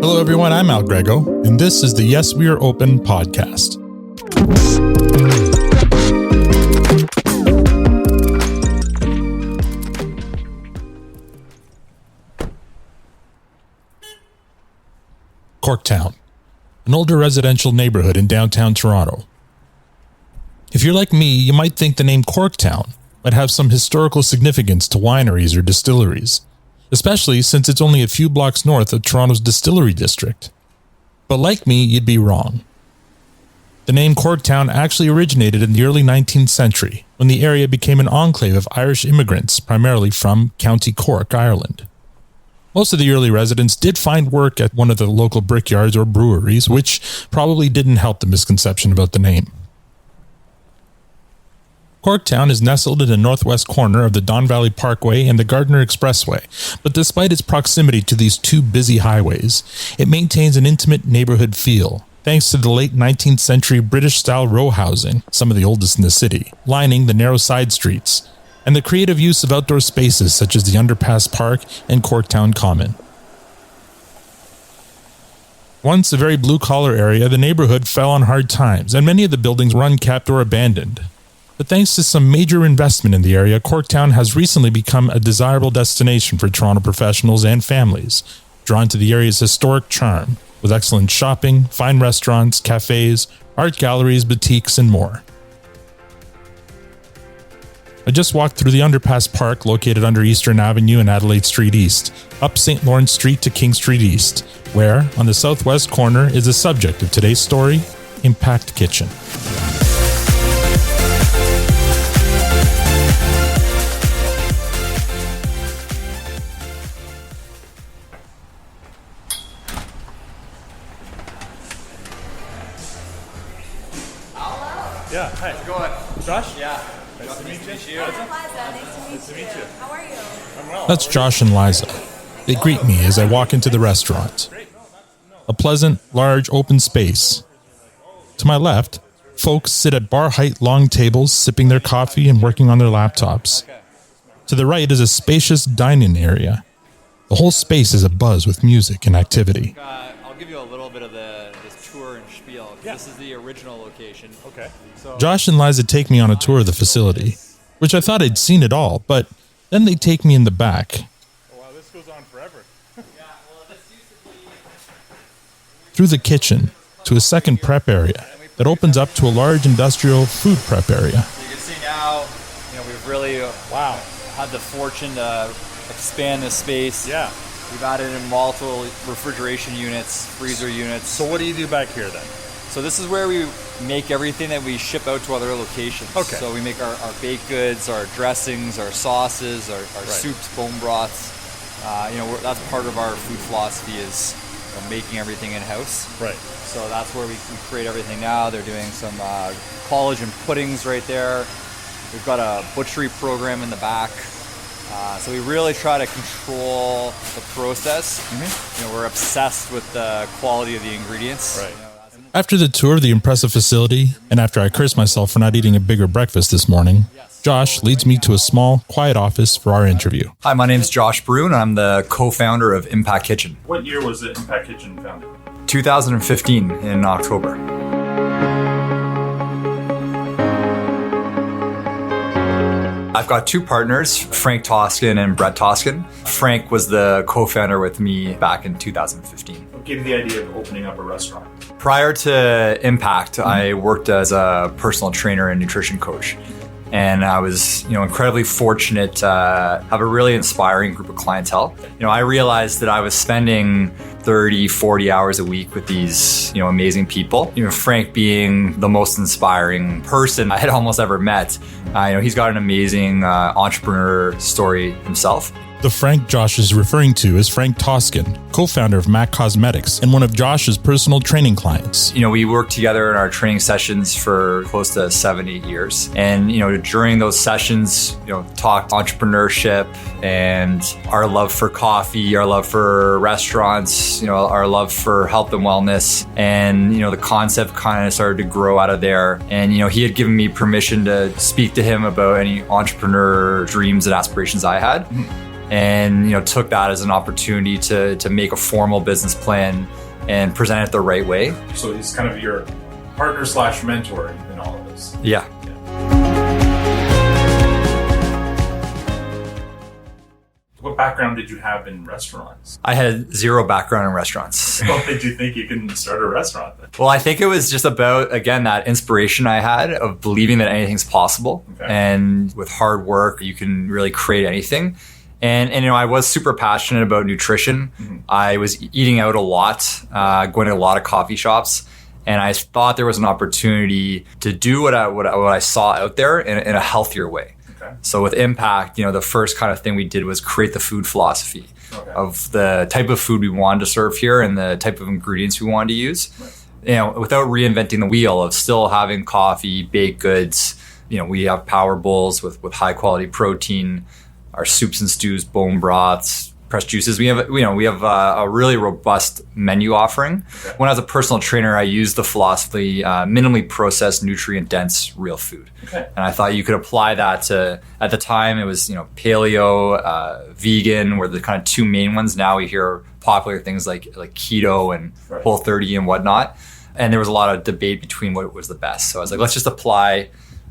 Hello, everyone. I'm Al Grego, and this is the Yes, We Are Open podcast. Corktown, an older residential neighborhood in downtown Toronto. If you're like me, you might think the name Corktown might have some historical significance to wineries or distilleries, especially since it's only a few blocks north of Toronto's distillery district. But like me, you'd be wrong. The name Corktown actually originated in the early 19th century, when the area became an enclave of Irish immigrants, primarily from County Cork, Ireland. Most of the early residents did find work at one of the local brickyards or breweries, which probably didn't help the misconception about the name. Corktown is nestled in the northwest corner of the Don Valley Parkway and the Gardiner Expressway, but despite its proximity to these two busy highways, it maintains an intimate neighborhood feel, thanks to the late 19th century British-style row housing, some of the oldest in the city, lining the narrow side streets, and the creative use of outdoor spaces such as the Underpass Park and Corktown Common. Once a very blue-collar area, the neighborhood fell on hard times, and many of the buildings were unkept or abandoned. But thanks to some major investment in the area, Corktown has recently become a desirable destination for Toronto professionals and families, drawn to the area's historic charm, with excellent shopping, fine restaurants, cafes, art galleries, boutiques, and more. I just walked through the Underpass Park located under Eastern Avenue and Adelaide Street East, up St. Lawrence Street to King Street East, where, on the southwest corner, is the subject of today's story, Impact Kitchen. Yeah, hi. How's it going? Josh? Yeah. Nice to meet you. Liza, nice to meet you. How are you? I'm well. That's Josh and Liza. They greet me as I walk into the restaurant. A pleasant, large, open space. To my left, folks sit at bar-height long tables, sipping their coffee and working on their laptops. To the right is a spacious dining area. The whole space is abuzz with music and activity. I'll give you a little bit of this tour and spiel. Yeah. This is the original location. Okay. So Josh and Liza take me on a tour of the facility, which I thought I'd seen it all, but then they take me in the back. Oh, wow, this goes on forever. Yeah, well, this used to be... Through the kitchen to a second prep area that opens up to a large industrial food prep area. So you can see now, we've really had the fortune to expand this space. Yeah. We've added in multiple refrigeration units, freezer units. So what do you do back here then? So this is where we make everything that we ship out to other locations. Okay. So we make our baked goods, our dressings, our sauces, our soups, bone broths. That's part of our food philosophy is making everything in-house. Right. So that's where we create everything now. They're doing some collagen puddings right there. We've got a butchery program in the back. So we really try to control the process. Mm-hmm. We're obsessed with the quality of the ingredients. Right. After the tour of the impressive facility, and after I curse myself for not eating a bigger breakfast this morning, Josh leads me to a small, quiet office for our interview. Hi, my name's Josh Broun. I'm the co-founder of Impact Kitchen. What year was the Impact Kitchen founded? 2015 in October. I've got two partners, Frank Toskan and Brett Toskan. Frank was the co-founder with me back in 2015. What gave you the idea of opening up a restaurant? Prior to Impact, I worked as a personal trainer and nutrition coach. And I was, incredibly fortunate to have a really inspiring group of clientele. I realized that I was spending 30, 40 hours a week with these, amazing people. Frank being the most inspiring person I had almost ever met. He's got an amazing entrepreneur story himself. The Frank Josh is referring to is Frank Toskan, co-founder of MAC Cosmetics and one of Josh's personal training clients. We worked together in our training sessions for close to 7-8 years. And, during those sessions, talked entrepreneurship and our love for coffee, our love for restaurants, our love for health and wellness. And, the concept kind of started to grow out of there. And, he had given me permission to speak to him about any entrepreneur dreams and aspirations I had. and took that as an opportunity to make a formal business plan and present it the right way. So he's kind of your partner / mentor in all of this. Yeah. What background did you have in restaurants? I had zero background in restaurants. What made you think you can start a restaurant then? Well, I think it was just about, again, that inspiration I had of believing that anything's possible. Okay. And with hard work, you can really create anything. And I was super passionate about nutrition. Mm-hmm. I was eating out a lot, going to a lot of coffee shops. And I thought there was an opportunity to do what I saw out there in a healthier way. Okay. So with Impact, the first kind of thing we did was create the food philosophy of the type of food we wanted to serve here and the type of ingredients we wanted to use. Right. Without reinventing the wheel of still having coffee, baked goods. We have power bowls with high quality protein, our soups and stews, bone broths, pressed juices. We have a really robust menu offering. Okay. When I was a personal trainer, I used the philosophy minimally processed, nutrient dense, real food. Okay. And I thought you could apply that to, at the time it was paleo, vegan were the kind of two main ones. Now we hear popular things like keto and right. Whole30 and whatnot. And there was a lot of debate between what was the best. So I was like, let's just apply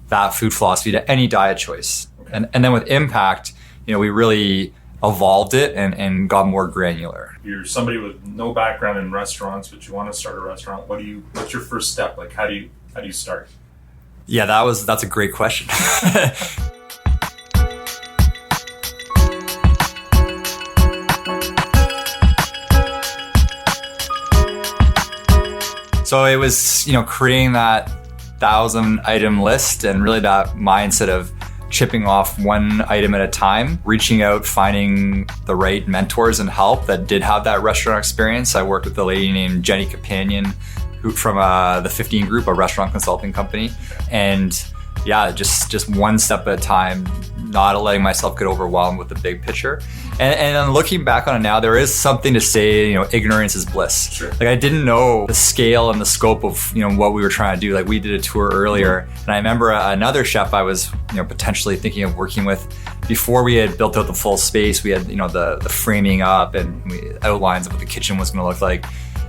that food philosophy to any diet choice. Okay. And then with Impact, we really evolved it and got more granular. You're somebody with no background in restaurants, but you want to start a restaurant. What's your first step? Like, how do you start? Yeah, that's a great question. So it was, creating that 1,000 item list and really that mindset of chipping off one item at a time, reaching out, finding the right mentors and help that did have that restaurant experience. I worked with a lady named Jenny Companion, who from the 15 Group, a restaurant consulting company. And yeah, just one step at a time, not letting myself get overwhelmed with the big picture. And then looking back on it now, there is something to say, ignorance is bliss. Sure. Like I didn't know the scale and the scope of, what we were trying to do. Like we did a tour earlier and I remember another chef I was, potentially thinking of working with before we had built out the full space. We had, the framing up and outlines of what the kitchen was going to look like.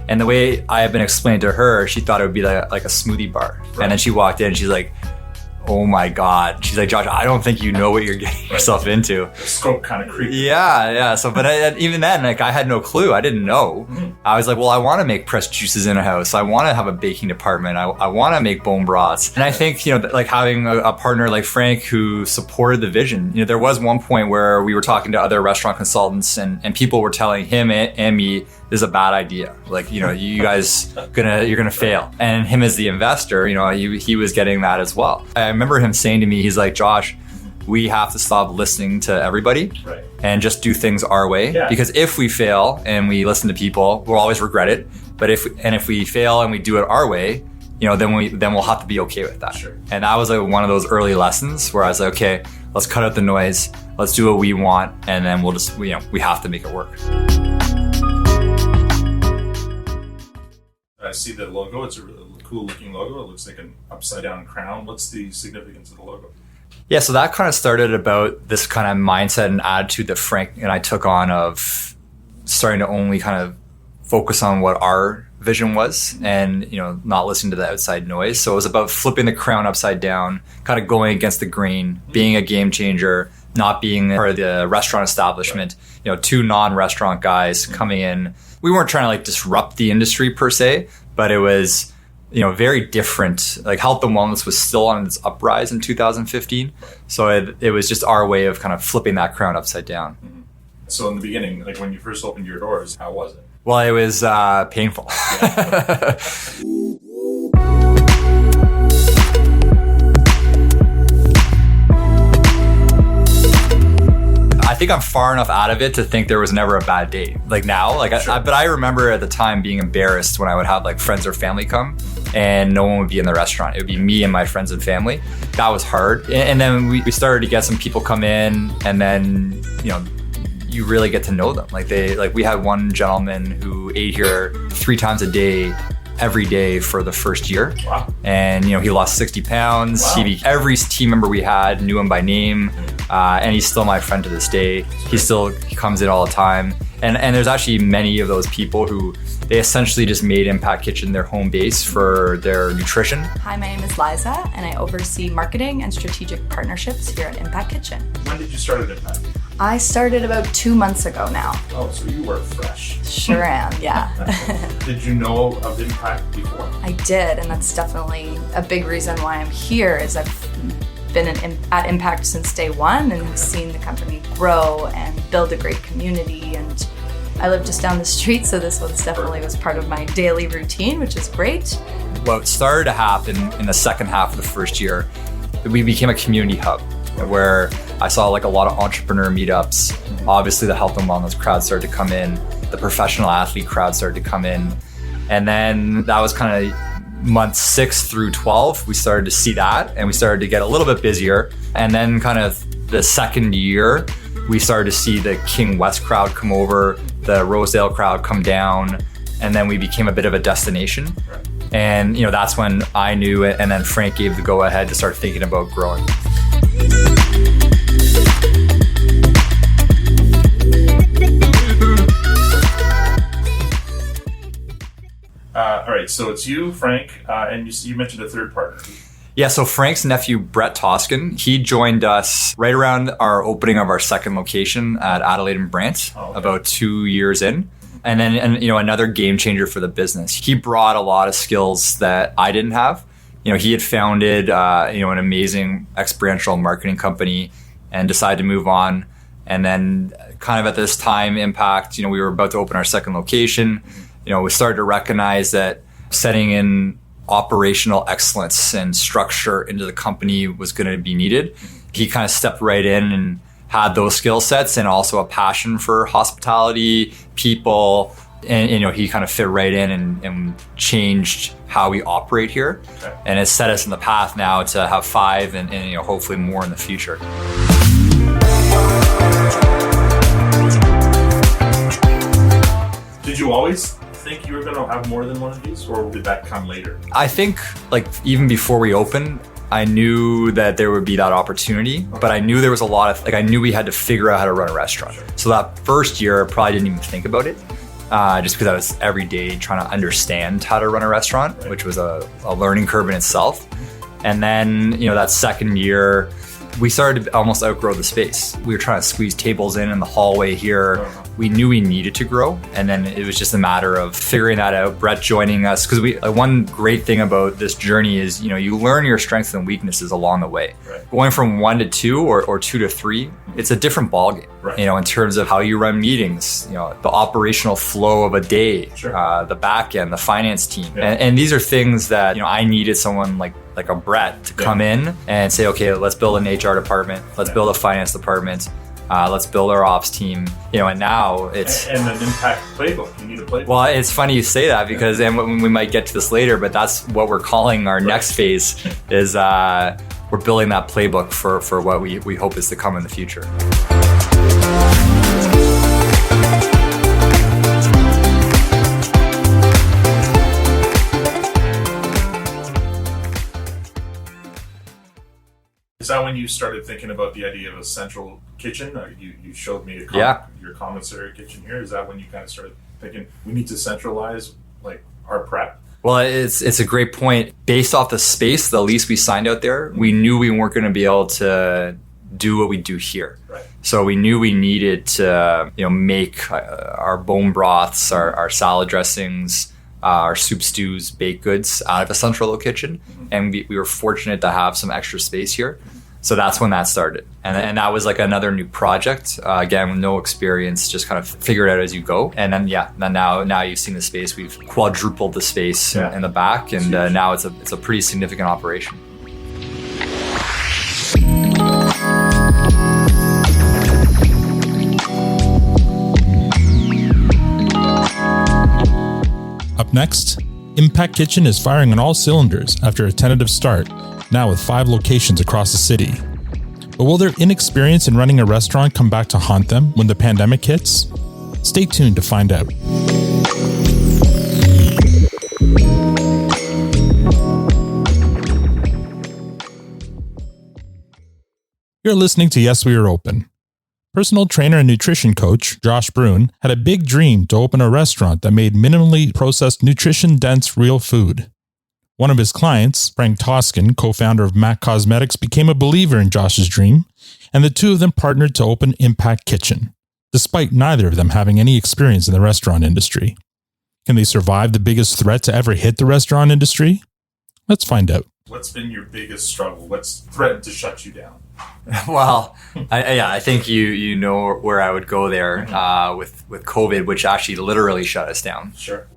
And the way I had been explained to her, she thought it would be like a smoothie bar. Right. And then she walked in and she's like, oh my God. She's like, Josh, I don't think you know what you're getting yourself into. The scope kind of creepy. Yeah. So, but even then, I had no clue. I didn't know. Mm-hmm. I was like, well, I want to make pressed juices in a house. I want to have a baking department. I want to make bone broths. And I think, like having a partner like Frank who supported the vision. There was one point where we were talking to other restaurant consultants and people were telling him and me, this is a bad idea. Like, you guys you're gonna fail. And him as the investor, he was getting that as well. I remember him saying to me, he's like, Josh, we have to stop listening to everybody right. and just do things our way. Yeah. Because if we fail and we listen to people, we'll always regret it. But if we fail and we do it our way, then we'll have to be okay with that. Sure. And that was like one of those early lessons where I was like, okay, let's cut out the noise. Let's do what we want. And then we'll just, we have to make it work. I see the logo. It's a really cool looking logo. It looks like an upside down crown. What's the significance of the logo? Yeah, so that kind of started about this kind of mindset and attitude that Frank and I took on of starting to only kind of focus on what our vision was and, not listening to the outside noise. So it was about flipping the crown upside down, kind of going against the grain, being a game changer, not being part of the restaurant establishment, two non-restaurant guys coming in. We weren't trying to disrupt the industry per se, but it was, very different. Like health and wellness was still on its uprise in 2015. So it was just our way of kind of flipping that crown upside down. Mm-hmm. So in the beginning, like when you first opened your doors, how was it? Well, it was painful. Yeah. I think I'm far enough out of it to think there was never a bad day. Like now, sure. But I remember at the time being embarrassed when I would have friends or family come and no one would be in the restaurant. It would be me and my friends and family. That was hard. And then we started to get some people come in and then, you really get to know them. We had one gentleman who ate here 3 times a day, every day for the first year. Wow. And, he lost 60 pounds. Wow. Every team member we had knew him by name. And he's still my friend to this day. He comes in all the time. And there's actually many of those people who they essentially just made Impact Kitchen their home base for their nutrition. Hi, my name is Liza, and I oversee marketing and strategic partnerships here at Impact Kitchen. When did you start at Impact? I started about 2 months ago now. Oh, so you were fresh. Sure am, yeah. Did you know of Impact before? I did, and that's definitely a big reason why I'm here is I've been at Impact since day one and have seen the company grow and build a great community. And I live just down the street, so this was definitely was part of my daily routine, which is great. What started to happen in the second half of the first year, we became a community hub where I saw like a lot of entrepreneur meetups. Obviously the health and wellness crowd started to come in, the professional athlete crowd started to come in. And then that was kind of months 6 through 12, we started to see that and we started to get a little bit busier. And then kind of the second year, we started to see the King West crowd come over, the Rosedale crowd come down, and then we became a bit of a destination. And that's when I knew it, and then Frank gave the go ahead to start thinking about growing. All right, so it's you, Frank, and you mentioned a third partner. Yeah, so Frank's nephew, Brett Toskan, he joined us right around our opening of our second location at Adelaide and Brant, about 2 years in. And then, another game changer for the business. He brought a lot of skills that I didn't have. He had founded, an amazing experiential marketing company and decided to move on. And then kind of at this time, Impact, we were about to open our second location. We started to recognize that setting in operational excellence and structure into the company was going to be needed. He kind of stepped right in and had those skill sets and also a passion for hospitality, people, and he kind of fit right in and changed how we operate here. Okay. And has set us in the path now to have 5 and hopefully more in the future. Did you always think you were going to have more than one of these, or did that come later? I think even before we opened, I knew that there would be that opportunity, but I knew there was a lot of, I knew we had to figure out how to run a restaurant. Sure. So that first year, I probably didn't even think about it, just because I was every day trying to understand how to run a restaurant, right, which was a learning curve in itself. And then, that second year, we started to almost outgrow the space. We were trying to squeeze tables in the hallway here. We knew we needed to grow, and then it was just a matter of figuring that out. Brett joining us, because one great thing about this journey is you learn your strengths and weaknesses along the way. Right. Going from 1 to 2 or 2 to 3, it's a different ballgame. Right. In terms of how you run meetings, the operational flow of a day, sure, the back end, the finance team, yeah, and these are things that I needed someone like a Brett to come in and say, okay, let's build an HR department, let's build a finance department. Let's build our ops team, and now it's... And an Impact playbook, you need a playbook. Well, it's funny you say that because, and we might get to this later, but that's what we're calling our next phase is we're building that playbook for what we hope is to come in the future. Is that when you started thinking about the idea of a central kitchen? You showed me your commissary kitchen here. Is that when you kind of started thinking we need to centralize our prep? Well, it's a great point. Based off the space, the lease we signed out there, we knew we weren't going to be able to do what we do here. Right. So we knew we needed to make our bone broths, our salad dressings, our soup, stews, baked goods out of a central kitchen. Mm-hmm. And we were fortunate to have some extra space here. So that's when that started. And that was another new project. Again, with no experience, just kind of figure it out as you go. And then, now you've seen the space. We've quadrupled the space in the back. And now it's a pretty significant operation. Up next, Impact Kitchen is firing on all cylinders after a tentative start, now with 5 locations across the city. But will their inexperience in running a restaurant come back to haunt them when the pandemic hits? Stay tuned to find out. You're listening to Yes, We Are Open. Personal trainer and nutrition coach Josh Broun had a big dream to open a restaurant that made minimally processed, nutrition-dense real food. One of his clients, Frank Toskan, co-founder of MAC Cosmetics, became a believer in Josh's dream, and the two of them partnered to open Impact Kitchen, despite neither of them having any experience in the restaurant industry. Can they survive the biggest threat to ever hit the restaurant industry? Let's find out. What's been your biggest struggle? What's threatened to shut you down? Well, I think you know where I would go there with COVID, which actually literally shut us down. Sure.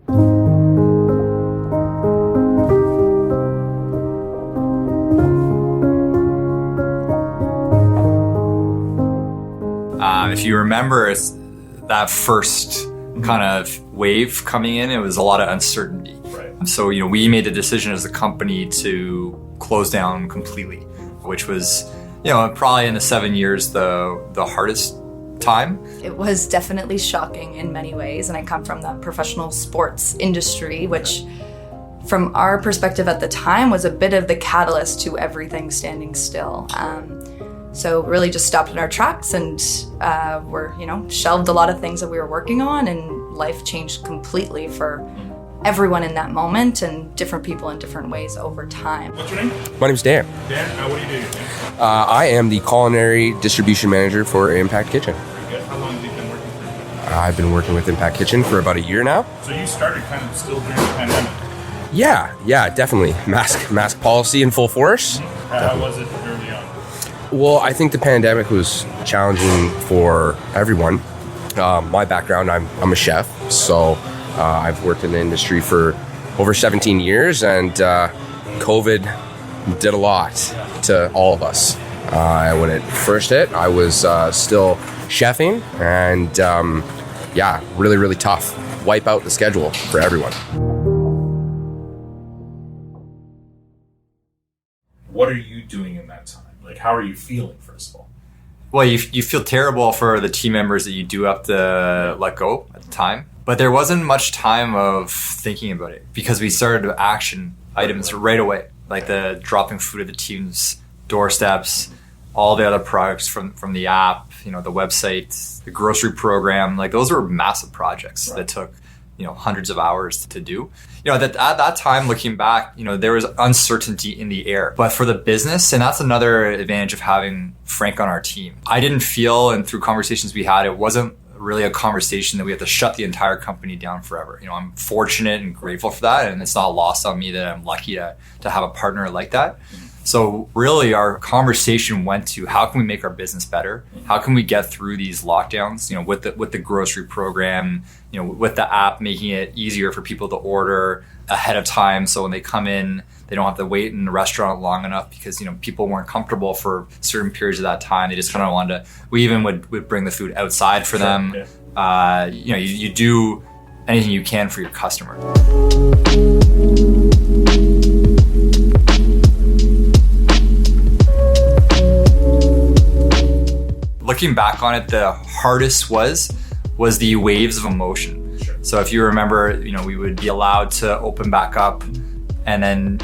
If you remember that first kind of wave coming in, it was a lot of uncertainty. Right. So, we made the decision as a company to close down completely, which was, probably in the 7 years, the hardest time. It was definitely shocking in many ways. And I come from the professional sports industry, which from our perspective at the time was a bit of the catalyst to everything standing still. So really just stopped in our tracks and we're, shelved a lot of things that we were working on, and life changed completely for everyone in that moment and different people in different ways over time. What's your name? My name's Dan. Dan, what do you do? I am the culinary distribution manager for Impact Kitchen. Very good. How long have you been working for? I've been working with Impact Kitchen for about a year now. So you started kind of still during the pandemic? Yeah, definitely. Mask policy in full force. How was it early on? Well, I think the pandemic was challenging for everyone. My background, I'm a chef, so I've worked in the industry for over 17 years, and COVID did a lot to all of us. When it first hit, I was still chefing, and really, really tough. Wipe out the schedule for everyone. What are you doing in that time? Like, how are you feeling, first of all? Well, you feel terrible for the team members that you do have to let go at the time. But there wasn't much time of thinking about it because we started to action items right away, like the dropping food at the team's doorsteps, all the other products from the app, the website, the grocery program. Like, those were massive projects that took, hundreds of hours to do. At that time, looking back, there was uncertainty in the air. But for the business, and that's another advantage of having Frank on our team, I didn't feel, and through conversations we had, it wasn't really a conversation that we have to shut the entire company down forever. I'm fortunate and grateful for that, and it's not lost on me that I'm lucky to have a partner like that. So really our conversation went to how can we make our business better? How can we get through these lockdowns, with the grocery program, with the app, making it easier for people to order ahead of time. So when they come in, they don't have to wait in the restaurant long enough because, people weren't comfortable for certain periods of that time. They just kind of wanted to, we even would bring the food outside for them. Yeah. You do anything you can for your customer. Looking back on it, the hardest was the waves of emotion. Sure. So if you remember, we would be allowed to open back up and then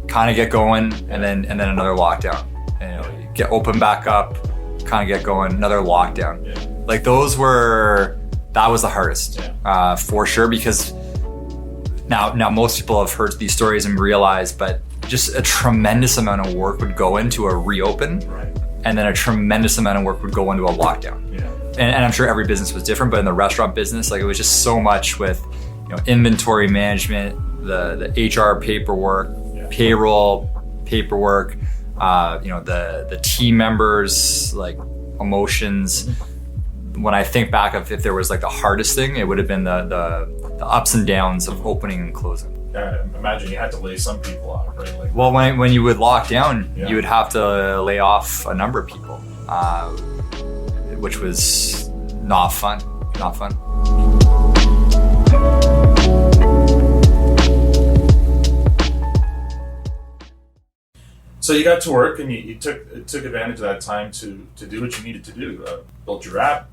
kind of get going and then another lockdown. You get open back up, kind of get going, another lockdown. Yeah. Like that was the hardest for sure, because now most people have heard these stories and realized, but just a tremendous amount of work would go into a reopen. Right. And then a tremendous amount of work would go into a lockdown. Yeah. And I'm sure every business was different, but in the restaurant business, it was just so much with, inventory management, the HR paperwork, payroll paperwork, the team members, emotions. When I think back of if there was the hardest thing, it would have been the ups and downs of opening and closing. I imagine you had to lay some people off, right? Well, when you would lock down, you would have to lay off a number of people, which was not fun. So you got to work and you took advantage of that time to do what you needed to do. Build your app.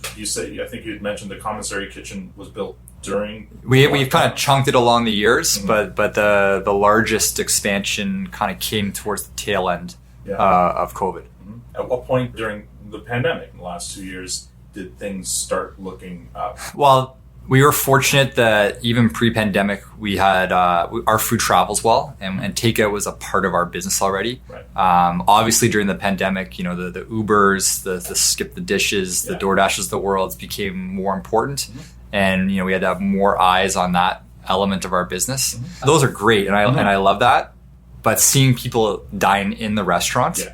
I think you had mentioned the commissary kitchen was built during. We've kind of chunked it along the years, but the largest expansion kind of came towards the tail end of COVID. Mm-hmm. At what point during the pandemic in the last 2 years did things start looking up? Well, we were fortunate that even pre-pandemic, we had our food travels well, and takeout was a part of our business already. Right. Obviously, during the pandemic, the Ubers, the Skip the Dishes, the DoorDashes of the world became more important, and we had to have more eyes on that element of our business. Those are great, and I love that. But seeing people dine in the restaurant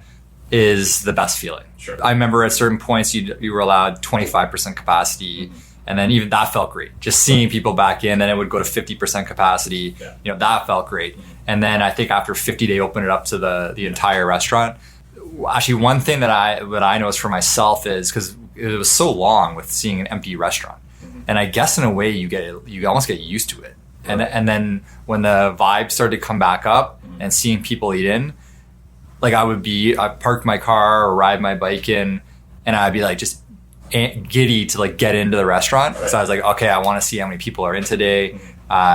is the best feeling. Sure. I remember at certain points you were allowed 25% capacity. And then even that felt great. Just seeing people back in, then it would go to 50% capacity. Yeah. That felt great. And then I think after 50, they opened it up to the entire restaurant. Actually, one thing that I noticed for myself is because it was so long with seeing an empty restaurant, and I guess in a way you almost get used to it. And then when the vibe started to come back up and seeing people eat in, like I parked my car or ride my bike in, and I'd be like just giddy to like get into the restaurant. So I was like, okay, I want to see how many people are in today,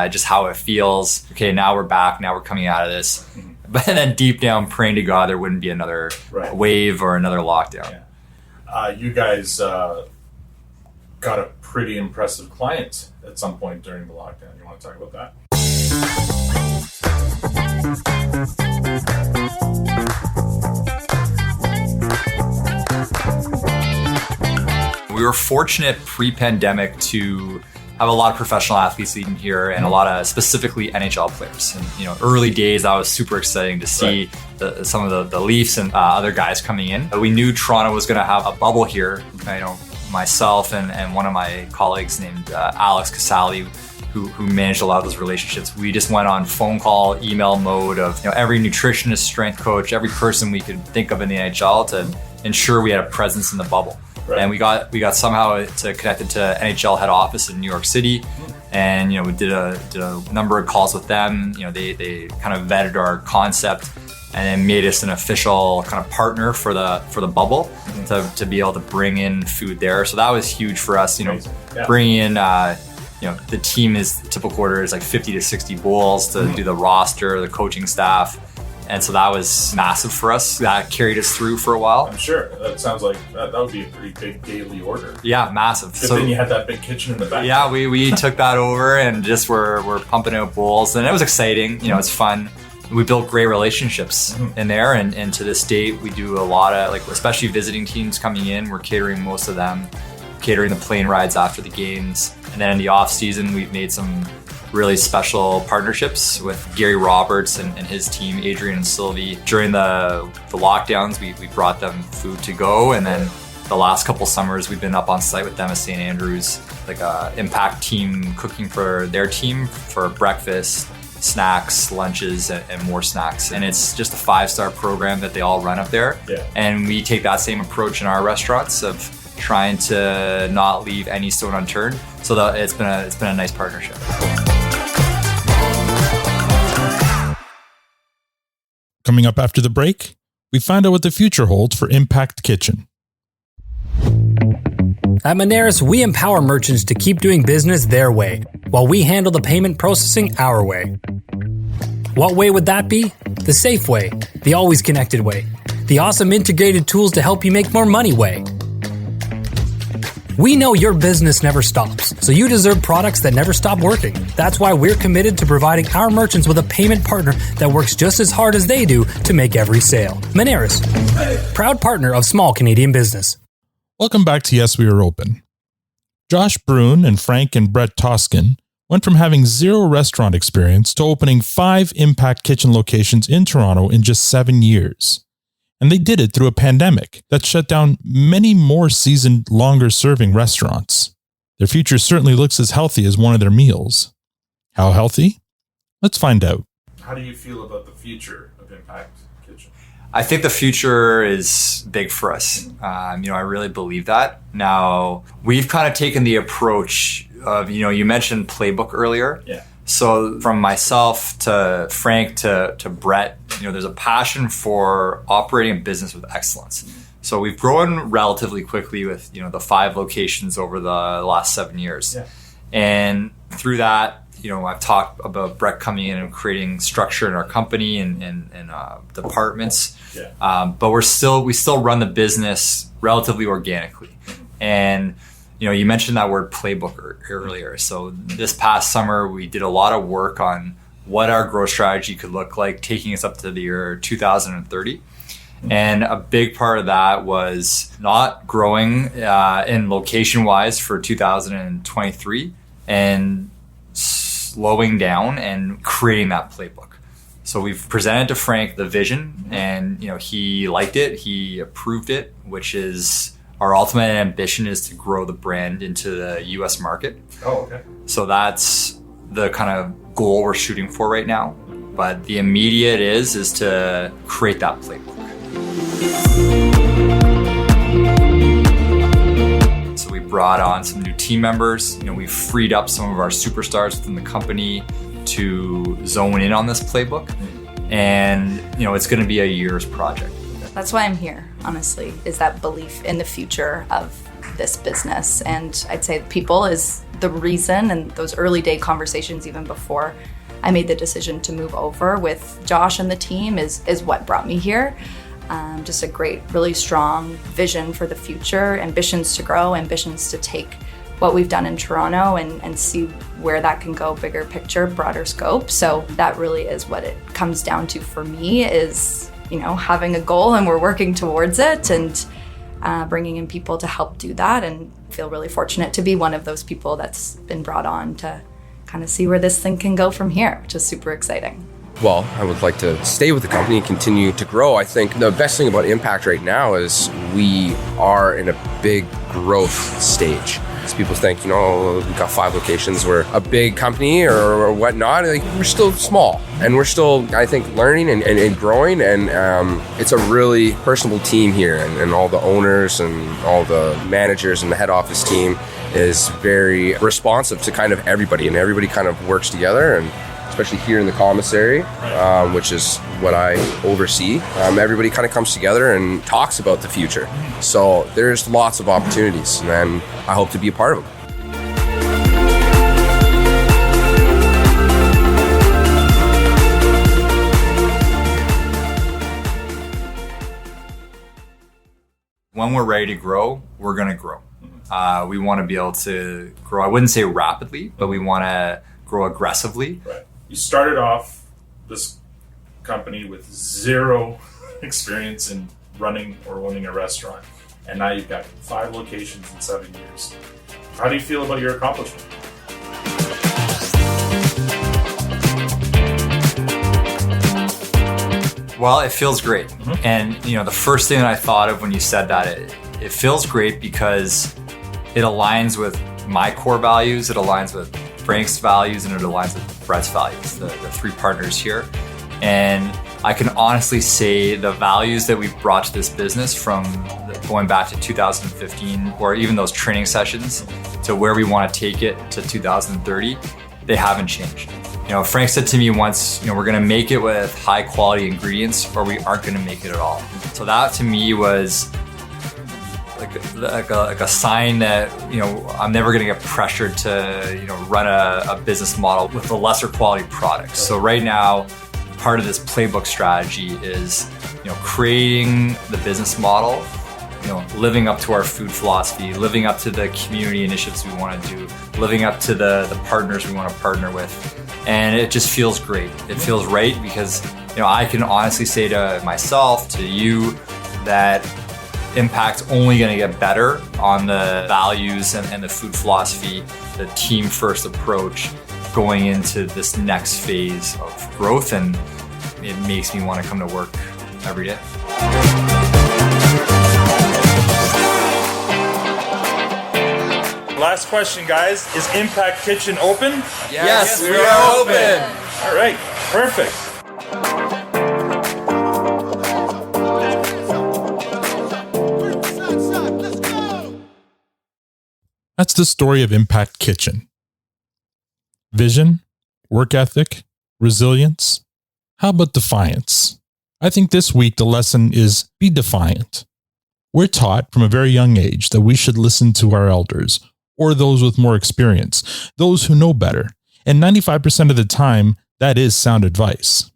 just how it feels. Okay, now we're back. Now we're coming out of this. But then deep down, praying to God there wouldn't be another wave or another lockdown. Yeah. You guys got a pretty impressive client at some point during the lockdown. You want to talk about that? We were fortunate pre-pandemic to have a lot of professional athletes eating here and a lot of specifically NHL players. And early days, that was super exciting to see some of the Leafs and other guys coming in. We knew Toronto was going to have a bubble here. Myself and one of my colleagues named Alex Casali, who managed a lot of those relationships. We just went on phone call, email mode of every nutritionist, strength coach, every person we could think of in the NHL to ensure we had a presence in the bubble. Right. And we got somehow connected to NHL head office in New York City, and we did a number of calls with them. They kind of vetted our concept and then made us an official kind of partner for the bubble to be able to bring in food there. So that was huge for us. Bringing in the team is typical order is like 50 to 60 bowls to do the roster, the coaching staff. And so that was massive for us. That carried us through for a while. I'm sure. That sounds like that would be a pretty big daily order. Yeah, massive. So then you had that big kitchen in the back. Yeah, we took that over and just we're pumping out bowls, and it was exciting. It's fun. We built great relationships in there, and to this date, we do a lot of especially visiting teams coming in. We're catering most of them, catering the plane rides after the games, and then in the off season, we've made some really special partnerships with Gary Roberts and his team, Adrian and Sylvie. During the lockdowns, we brought them food to go, and then the last couple summers we've been up on site with them at St. Andrews, like a impact team cooking for their team for breakfast, snacks, lunches, and more snacks. And it's just a 5-star program that they all run up there. Yeah. And we take that same approach in our restaurants of trying to not leave any stone unturned. So that it's been a nice partnership. Coming up after the break, we find out what the future holds for Impact Kitchen. At Moneris, we empower merchants to keep doing business their way, while we handle the payment processing our way. What way would that be? The safe way, the always connected way, the awesome integrated tools to help you make more money way. We know your business never stops, so you deserve products that never stop working. That's why we're committed to providing our merchants with a payment partner that works just as hard as they do to make every sale. Moneris, proud partner of small Canadian business. Welcome back to Yes, We Are Open. Josh Broun and Frank and Brett Toskan went from having 0 restaurant experience to opening 5 Impact Kitchen locations in Toronto in just 7 years. And they did it through a pandemic that shut down many more seasoned, longer-serving restaurants. Their future certainly looks as healthy as one of their meals. How healthy? Let's find out. How do you feel about the future of Impact Kitchen? I think the future is big for us. I really believe that. Now, we've kind of taken the approach of, you mentioned playbook earlier. Yeah. So from myself to Frank to Brett, there's a passion for operating a business with excellence. So we've grown relatively quickly with, the 5 locations over the last 7 years. Yeah. And through that, I've talked about Brett coming in and creating structure in our company and departments. Yeah. But we still run the business relatively organically. And, you mentioned that word playbook earlier. So this past summer, we did a lot of work on what our growth strategy could look like, taking us up to the year 2030. And a big part of that was not growing in location-wise for 2023 and slowing down and creating that playbook. So we've presented to Frank the vision, and he liked it, he approved it, which is our ultimate ambition is to grow the brand into the US market. Oh, okay. So that's the kind of goal we're shooting for right now. But the immediate is to create that playbook. So we brought on some new team members. We freed up some of our superstars within the company to zone in on this playbook. And, it's going to be a year's project. That's why I'm here, honestly, is that belief in the future of this business. And I'd say people is the reason, and those early day conversations even before I made the decision to move over with Josh and the team is what brought me here. Just a great, really strong vision for the future, ambitions to grow, ambitions to take what we've done in Toronto and see where that can go, bigger picture, broader scope. So that really is what it comes down to for me is, having a goal and we're working towards it and bringing in people to help do that, and feel really fortunate to be one of those people that's been brought on to kind of see where this thing can go from here, which is super exciting. Well, I would like to stay with the company and continue to grow. I think the best thing about Impact right now is we are in a big growth stage. As people think, we've got 5 locations, we're a big company or whatnot. We're still small, and we're still, I think, learning and growing. And it's a really personable team here, and all the owners and all the managers and the head office team is very responsive to kind of everybody, and everybody kind of works together. And especially here in the commissary, which is what I oversee, everybody kind of comes together and talks about the future. So there's lots of opportunities, and I hope to be a part of them. When we're ready to grow, we're going to grow. We want to be able to grow, I wouldn't say rapidly, but we want to grow aggressively. Right. You started off this company with 0 experience in running or owning a restaurant, and now you've got 5 locations in 7 years. How do you feel about your accomplishment? Well, it feels great. Mm-hmm. And, the first thing that I thought of when you said that, it feels great because it aligns with my core values, it aligns with Frank's values, and it aligns with Brett's values, the 3 partners here. And I can honestly say the values that we've brought to this business from going back to 2015, or even those training sessions, to where we want to take it to 2030, they haven't changed. Frank said to me once, we're going to make it with high quality ingredients, or we aren't going to make it at all. So that to me was like a sign that I'm never going to get pressured to run a business model with a lesser quality product. So right now, part of this playbook strategy is creating the business model, living up to our food philosophy, living up to the community initiatives we want to do, living up to the partners we want to partner with, and it just feels great. It feels right because I can honestly say to myself, to you, that Impact's only going to get better on the values and the food philosophy, the team first approach going into this next phase of growth, and it makes me want to come to work every day. Last question, guys. Is Impact Kitchen open? Yes, we are open. All right, perfect. That's the story of Impact Kitchen. Vision, work ethic, resilience. How about defiance? I think this week the lesson is be defiant. We're taught from a very young age that we should listen to our elders, or those with more experience, those who know better, And 95% of the time, that is sound advice.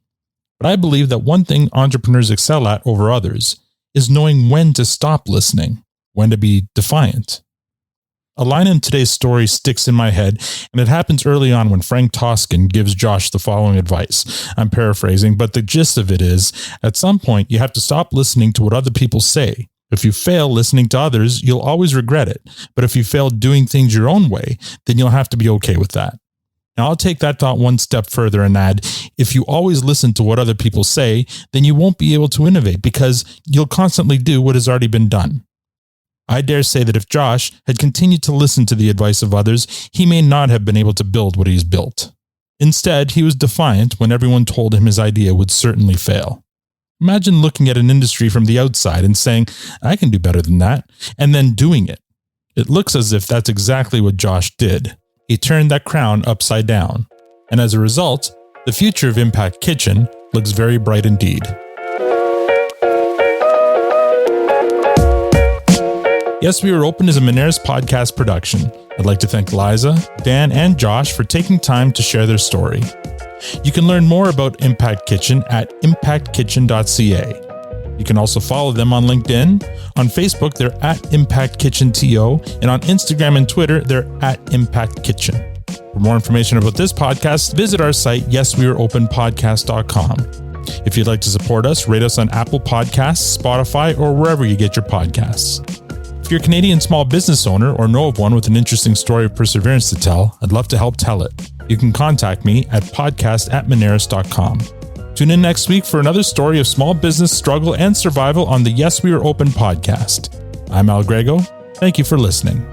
But I believe that one thing entrepreneurs excel at over others is knowing when to stop listening, when to be defiant. A line in today's story sticks in my head, and it happens early on when Frank Toskan gives Josh the following advice. I'm paraphrasing, but the gist of it is, at some point, you have to stop listening to what other people say. If you fail listening to others, you'll always regret it. But if you fail doing things your own way, then you'll have to be okay with that. Now, I'll take that thought one step further and add, if you always listen to what other people say, then you won't be able to innovate because you'll constantly do what has already been done. I dare say that if Josh had continued to listen to the advice of others, he may not have been able to build what he's built. Instead, he was defiant when everyone told him his idea would certainly fail. Imagine looking at an industry from the outside and saying, I can do better than that, and then doing it. It looks as if that's exactly what Josh did. He turned that crown upside down. And as a result, the future of Impact Kitchen looks very bright indeed. Yes, We Were Open is a Moneris podcast production. I'd like to thank Liza, Dan, and Josh for taking time to share their story. You can learn more about Impact Kitchen at impactkitchen.ca. You can also follow them on LinkedIn. On Facebook, they're at impactkitchen.to, and on Instagram and Twitter, they're at impactkitchen. For more information about this podcast, visit our site, yesweareopenpodcast.com. If you'd like to support us, rate us on Apple Podcasts, Spotify, or wherever you get your podcasts. If you're a Canadian small business owner or know of one with an interesting story of perseverance to tell, I'd love to help tell it. You can contact me at podcast@moneris.com. Tune in next week for another story of small business struggle and survival on the Yes We Are Open podcast. I'm Al Grego. Thank you for listening.